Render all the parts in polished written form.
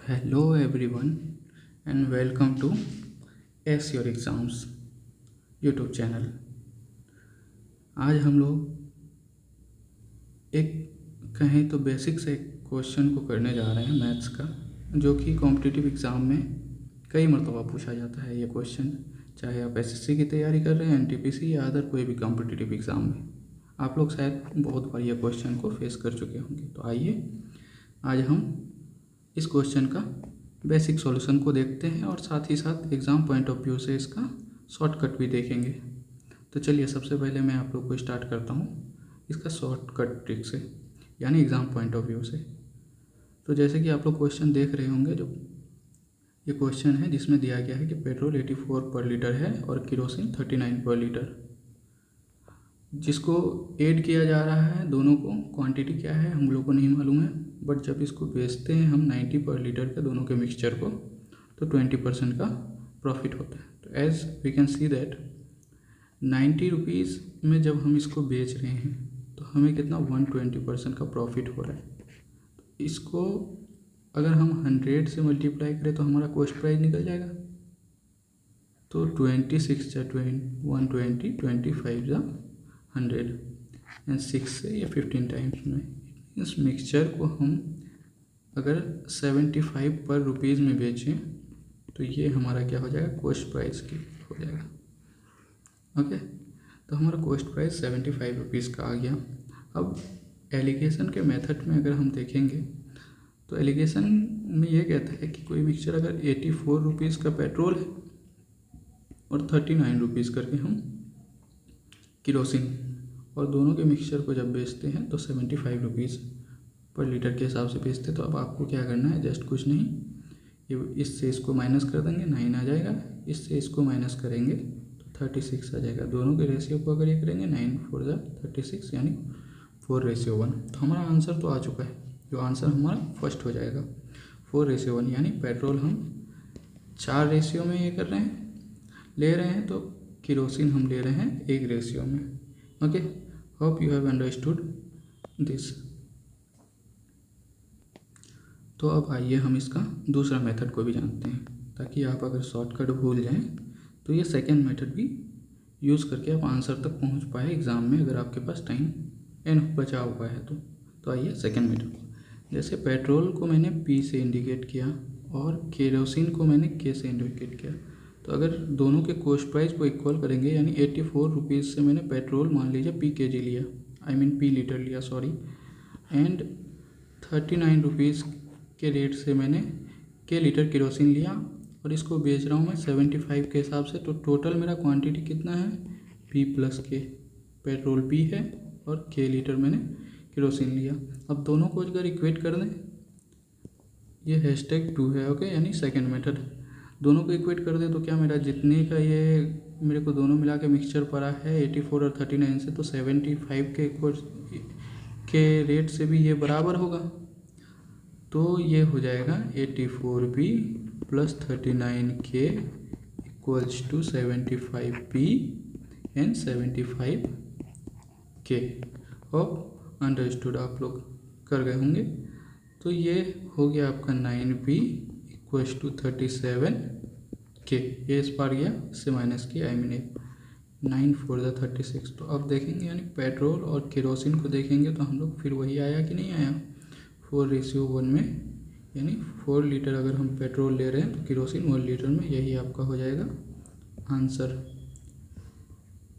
Hello everyone and welcome to Ace Your Exams YouTube channel. आज हम लोग एक कहें तो बेसिक से क्वेश्चन को करने जा रहे हैं मैथ्स का, जो कि कॉम्पिटिटिव एग्ज़ाम में कई मरतबा पूछा जाता है। ये क्वेश्चन चाहे आप एसएससी की तैयारी कर रहे हैं, एनटीपीसी या अदर कोई भी कॉम्पिटिटिव एग्ज़ाम में, आप लोग शायद बहुत बार ये क्वेश्चन को फेस कर चुके होंगे। तो आइए आज हम इस क्वेश्चन का बेसिक सॉल्यूशन को देखते हैं और साथ ही साथ एग्ज़ाम पॉइंट ऑफ व्यू से इसका शॉर्टकट भी देखेंगे। तो चलिए सबसे पहले मैं आप लोग को स्टार्ट करता हूँ इसका शॉर्टकट ट्रिक से, यानी एग्ज़ाम पॉइंट ऑफ व्यू से। तो जैसे कि आप लोग क्वेश्चन देख रहे होंगे, जो ये क्वेश्चन है जिसमें दिया गया है कि पेट्रोल 84 पर लीटर है और केरोसिन 39 पर लीटर, जिसको ऐड किया जा रहा है। दोनों को क्वांटिटी क्या है हम लोग को नहीं मालूम है, बट जब इसको बेचते हैं हम 90 पर लीटर के दोनों के मिक्सचर को, तो 20% का प्रॉफिट होता है। तो as we can see that 90 rupees में जब हम इसको बेच रहे हैं तो हमें कितना 120% का प्रॉफिट हो रहा है। तो इसको अगर हम 100 से मल्टीप्लाई करें तो हमारा कॉस्ट प्राइस निकल जाएगा। तो 26 या 120, 25 या 100 एंड 6 से या 15 टाइम्स में इस मिक्सचर को हम अगर 75 पर रुपीज़ में बेचें तो ये हमारा क्या हो जाएगा, कॉस्ट प्राइस की हो जाएगा। ओके, तो हमारा कॉस्ट प्राइस 75 रुपीज़ का आ गया। अब एलिगेशन के मेथड में अगर हम देखेंगे तो एलिगेशन में ये कहता है कि कोई मिक्सचर अगर 84 रुपीज़ का पेट्रोल है और 39 रुपीज़ करके हम केरोसिन, और दोनों के मिक्सचर को जब बेचते हैं तो 75 रुपीज़ पर लीटर के हिसाब से बेचते हैं। तो अब आपको क्या करना है, जस्ट कुछ नहीं, ये इससे इसको माइनस कर देंगे, 9 आ जाएगा, इससे इसको माइनस करेंगे तो 36 आ जाएगा। दोनों के रेशियो को अगर ये करेंगे 9 4 36 यानी 4:1। तो हमारा आंसर तो आ चुका है, जो आंसर हमारा फर्स्ट हो जाएगा 4:1, यानी पेट्रोल हम 4 रेशियो में ये कर रहे हैं, ले रहे हैं, तो केरोसिन हम ले रहे हैं 1 रेशियो में। Okay, hope you have understood this. तो अब आइए हम इसका दूसरा मेथड को भी जानते हैं, ताकि आप अगर शॉर्टकट भूल जाएं तो ये सेकंड मेथड भी यूज़ करके आप आंसर तक पहुंच पाए एग्ज़ाम में, अगर आपके पास टाइम एन बचा हुआ है तो आइए सेकंड मेथड को। जैसे पेट्रोल को मैंने P से इंडिकेट किया और केरोसिन को मैंने K से इंडिकेट किया, तो अगर दोनों के कॉस्ट प्राइस को इक्वल करेंगे, यानी 84 रुपीज़ से मैंने पेट्रोल मान लीजिए P kg लिया, P लीटर लिया सॉरी, एंड 39 रुपीज़ के रेट से मैंने K लीटर केरोसिन लिया और इसको बेच रहा हूँ मैं 75 के हिसाब से। तो टोटल मेरा क्वांटिटी कितना है, P + K, पेट्रोल P है और K लीटर मैंने केरोसिन लिया। अब दोनों को अगर इक्वेट कर दें, ये #2 है, ओके, यानी सेकंड मेथड। दोनों को इक्वेट कर दें तो क्या मेरा जितने का ये मेरे को दोनों मिला के मिक्सचर पड़ा है 84 और 39 से, तो 75 के रेट से भी ये बराबर होगा। तो ये हो जाएगा 84P + 39K = 75P and 75K। Hope understood आप लोग कर गए होंगे। तो ये हो गया आपका 9P = 37K। ये इस बार गया, इससे माइनस किया, 9 4 36। तो अब देखेंगे, यानी पेट्रोल और केरोसिन को देखेंगे तो हम लोग फिर वही आया कि नहीं आया, 4:1 में, यानी 4 लीटर अगर हम पेट्रोल ले रहे हैं तो केरोसिन 1 लीटर में, यही आपका हो जाएगा आंसर।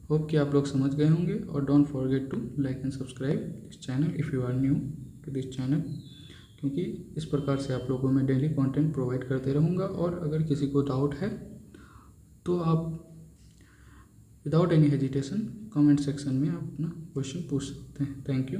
होप कि आप लोग समझ गए होंगे, और don't forget to like and subscribe this channel if you are new to this channel, क्योंकि इस प्रकार से आप लोगों को मैं डेली कंटेंट प्रोवाइड करते रहूँगा। और अगर किसी को डाउट है तो आप without any hesitation comment section में आप अपना क्वेश्चन पूछ सकते हैं। Thank you.